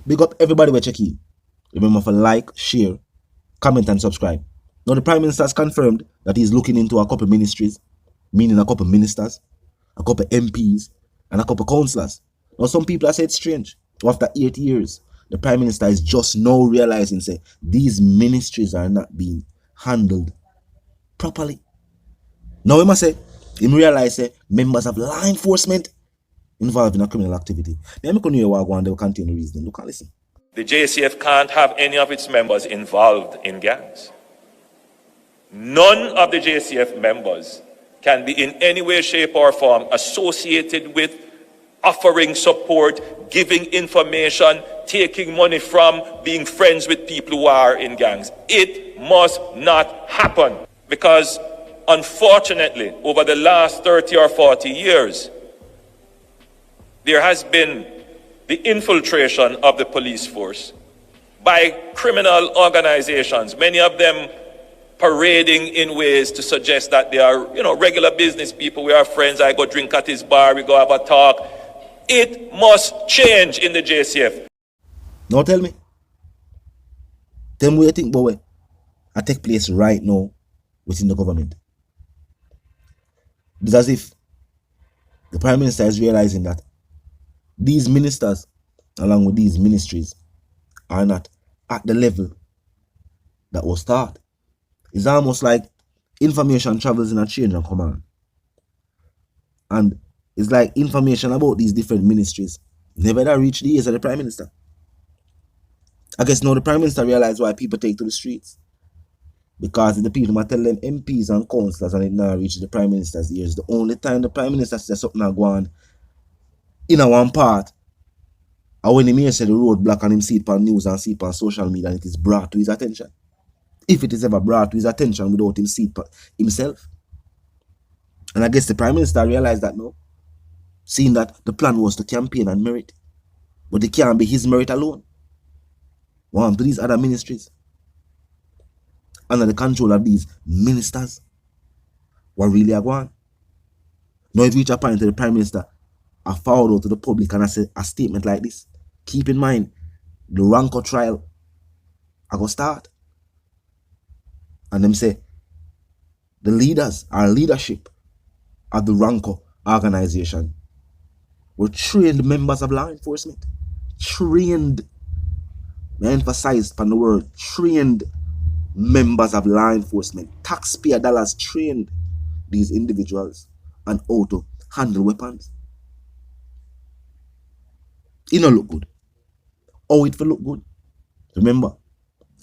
Big up everybody we check in. Remember to like, share, comment and subscribe. Now the Prime Minister has confirmed that he's looking into a couple ministries, meaning a couple ministers, a couple MPs, and a couple councillors. Now some people have said it's strange. After 8 years, the Prime Minister is just now realizing say these ministries are not being handled properly. Now we must say, him realize say members of law enforcement involved in a criminal activity. Then I hear what they will continue reasoning. Look and listen. The JCF can't have any of its members involved in gangs. None of the JCF members can be in any way, shape, or form associated with offering support, giving information, taking money from, being friends with people who are in gangs. It must not happen because, unfortunately, over the last 30 or 40 years, there has been the infiltration of the police force by criminal organizations, many of them parading in ways to suggest that they are, regular business people. We are friends. I go drink at his bar. We go have a talk. It must change in the JCF. Now tell me what you think, boy, I take place right now within the government. It's as if the Prime Minister is realizing that these ministers, along with these ministries, are not at the level that was taught. It's almost like information travels in a chain of command. And it's like information about these different ministries never reach the ears of the Prime Minister. I guess now the Prime Minister realized why people take to the streets. Because the people might tell them MPs and councillors and it now reach the Prime Minister's ears. The only time the Prime Minister says something go on in a one part, or when he may say the road block and him see it on news and see it on social media and it is brought to his attention. If it is ever brought to his attention without him see it himself. And I guess the Prime Minister realized that now, seeing that the plan was to campaign and merit. But it can't be his merit alone. One to these other ministries, under the control of these ministers, what really are going. Now it reach a point to the Prime Minister I forward out to the public and I say a statement like this. Keep in mind, the Ranko trial I go start. And them say the leaders, our leadership of the Ranko organization were trained members of law enforcement. Trained. I emphasize upon the word trained members of law enforcement. Taxpayer dollars trained these individuals on how to handle weapons. It don't look good. Oh, it will look good. Remember,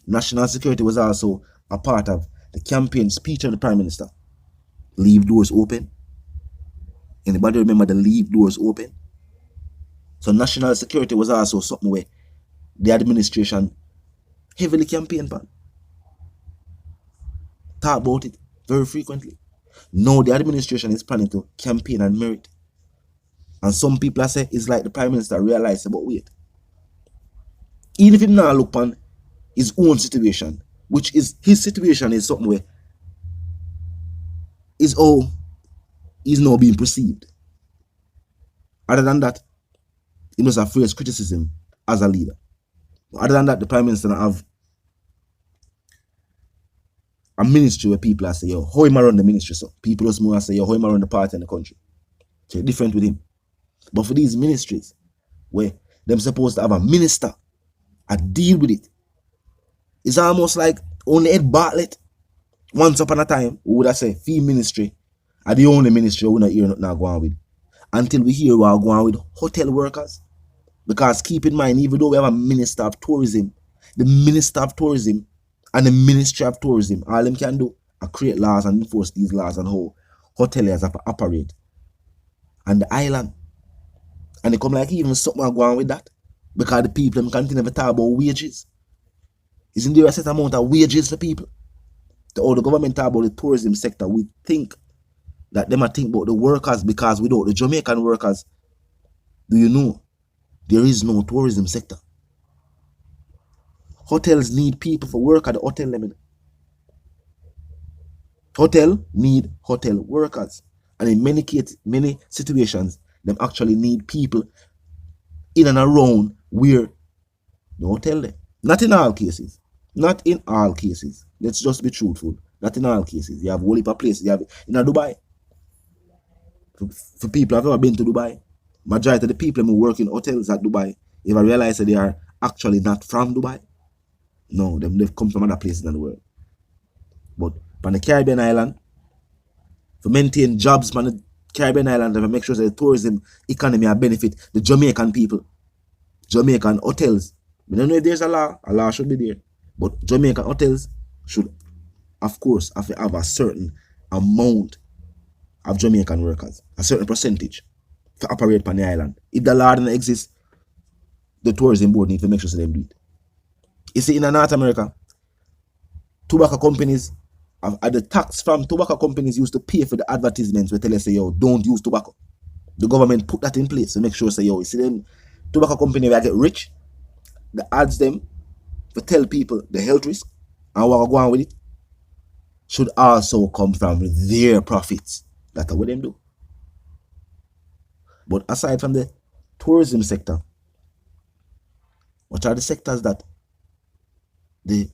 national security was also a part of the campaign speech of the Prime Minister. Leave doors open. Anybody remember the leave doors open? So national security was also something where the administration heavily campaigned on. Talk about it very frequently. Now the administration is planning to campaign and merit. And some people are saying it's like the Prime Minister realized about wait. Even if he now look on his own situation, which is his situation is something where is how he's now being perceived. Other than that, he must have faced criticism as a leader. Other than that, the Prime Minister have a ministry where people are saying, yo, how him run the ministry? So people just more say, yo, how him run the party in the country. So different with him. But for these ministries, where them supposed to have a minister and deal with it, it's almost like only Ed Bartlett, once upon a time, who would have said, fee ministry are the only ministry we're not hearing nothing now going with. Until we hear we are going with hotel workers. Because keep in mind, even though we have a minister of tourism, the minister of tourism and the ministry of tourism, all them can do are create laws and enforce these laws on how hoteliers operate. And the island. And they come like even something going with that. Because the people them continue to talk about wages. Isn't there a set amount of wages for people? All the government talk about the tourism sector, we think that they might think about the workers, because without the Jamaican workers, do you know, there is no tourism sector. Hotels need people for work at the hotel level. Hotel need hotel workers. And in many cases, many situations, them actually need people in and around where Don't tell them. Not in all cases. Not in all cases. Let's just be truthful. Not in all cases. You have a whole heap of places. You have in Dubai. For people who have ever been to Dubai, majority of the people who work in hotels at Dubai, if I realize that they are actually not from Dubai, no, they've come from other places in the world. But on the Caribbean island, to maintain jobs on the Caribbean island and make sure that the tourism economy will benefit the Jamaican people, Jamaican hotels. We don't know if there's a law should be there. But Jamaican hotels should, of course, have to have a certain amount of Jamaican workers, a certain percentage to operate on the island. If the law doesn't exist, the tourism board need to make sure that they do it. You see, in North America, tobacco companies, the tax from tobacco companies used to pay for the advertisements where tell us, say, yo, don't use tobacco. The government put that in place to make sure, say, yo, you see them tobacco company where I get rich, the ads them to tell people the health risk and what go on with it should also come from their profits. That's what them do. But aside from the tourism sector, what are the sectors that the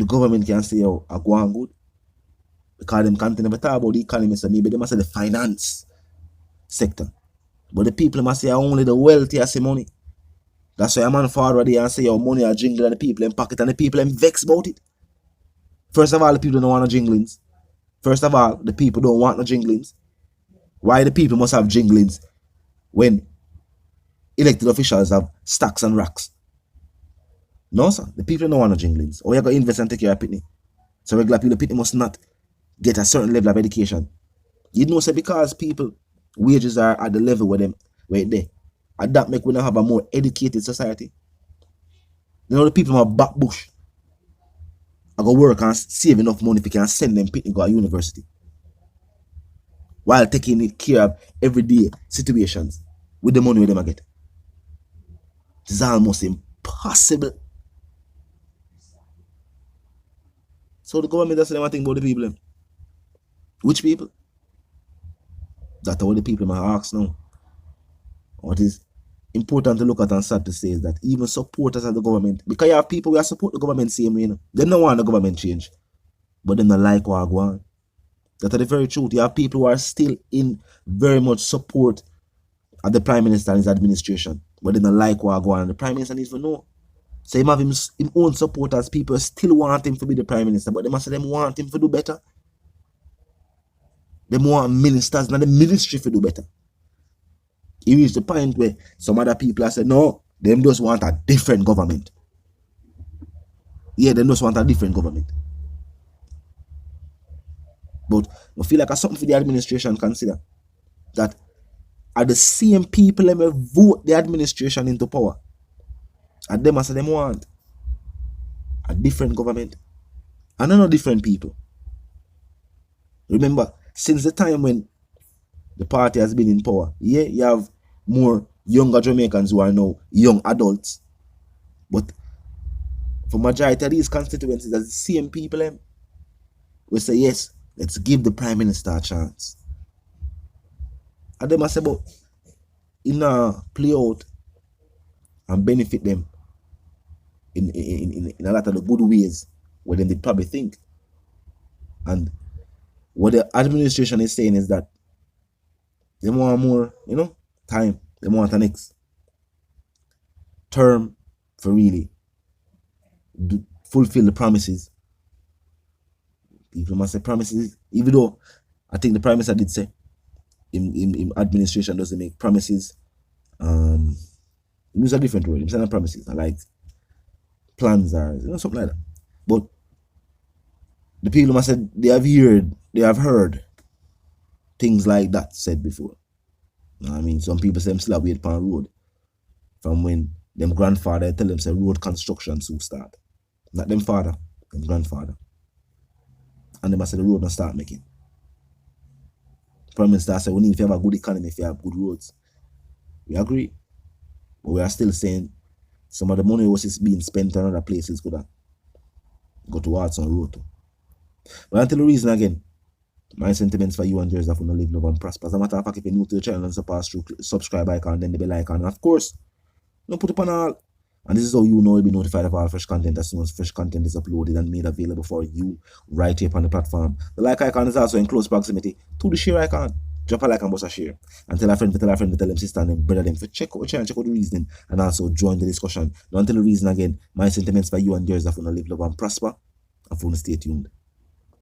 government can say, oh, are going good? Because them can't never talk about the economy, so maybe they must say the finance sector. But the people must say only the wealthy has the money. That's why a man forward there and say your money are jingling and the people in pocket and the people in vex about it. First of all, the people don't want no jinglings. First of all, the people don't want no jinglings. Why the people must have jinglings when elected officials have stacks and racks? No, sir. The people don't want no jinglings. Or you got to invest and take care of pitney. So regular people, pitney must not get a certain level of education. You know, say because people wages are at the level where they and that make we not have a more educated society. You know, the people in back bush I go work and save enough money if you can send them pitney go to university while taking care of everyday situations with the money where them get. It's almost impossible. So the government doesn't want to think about the people. Which people? That's what the people might ask now. What is important to look at and sad to say is that even supporters of the government, because you have people who support the government same way, you know, they don't want the government change, but they don't like what go on. That's the very truth. You have people who are still in very much support of the Prime Minister and his administration, but they don't like what go on. The Prime Minister needs to know. So he have his own supporters. People still want him to be the Prime Minister, but they must say them want him to do better. They want ministers and the ministry to do better. He reached the point where some other people have said, no, them just want a different government. Yeah, they just want a different government. But I feel like it's something for the administration consider. That are the same people that vote the administration into power. And them say them want a different government. And not different people. Remember, since the time when the party has been in power, yeah, you have more younger Jamaicans who are now young adults. But for majority of these constituencies, that's the same people we say, yes, let's give the Prime Minister a chance. And they must say, but it play out and benefit them in a lot of the good ways where they probably think. And what the administration is saying is that they want more, time. They want the next term for really fulfill the promises. People must say promises, even though I think the Prime Minister did say in administration doesn't make promises. Use a different word. It's not promises. I like plans or something like that. But the people must say they have heard things like that said before. I mean, some people say them still wait upon road from when them grandfather tell them say road construction soon start. Not them father, them grandfather. And they must say the road not start making. Prime Minister said we need to have a good economy if you have good roads. We agree. But we are still saying some of the money was being spent on other places could have go towards some road too. But until the reason again, my sentiments for you and yours that will live, love and prosper. As a matter of fact, if you're new to the channel and pass through, subscribe icon, then the bell icon. And of course, don't put it on all And this is how you know you'll be notified of all fresh content as soon as fresh content is uploaded and made available for you right here on the platform. The like icon is also in close proximity to the share icon. Drop a like and bust a share. And tell a friend, tell them, sister, and them, brother, them, to check out Chang, check out the reasoning, and also join the discussion. Don't tell the reason again. My sentiments for you and yours are going to live, love, and prosper. And for stay tuned.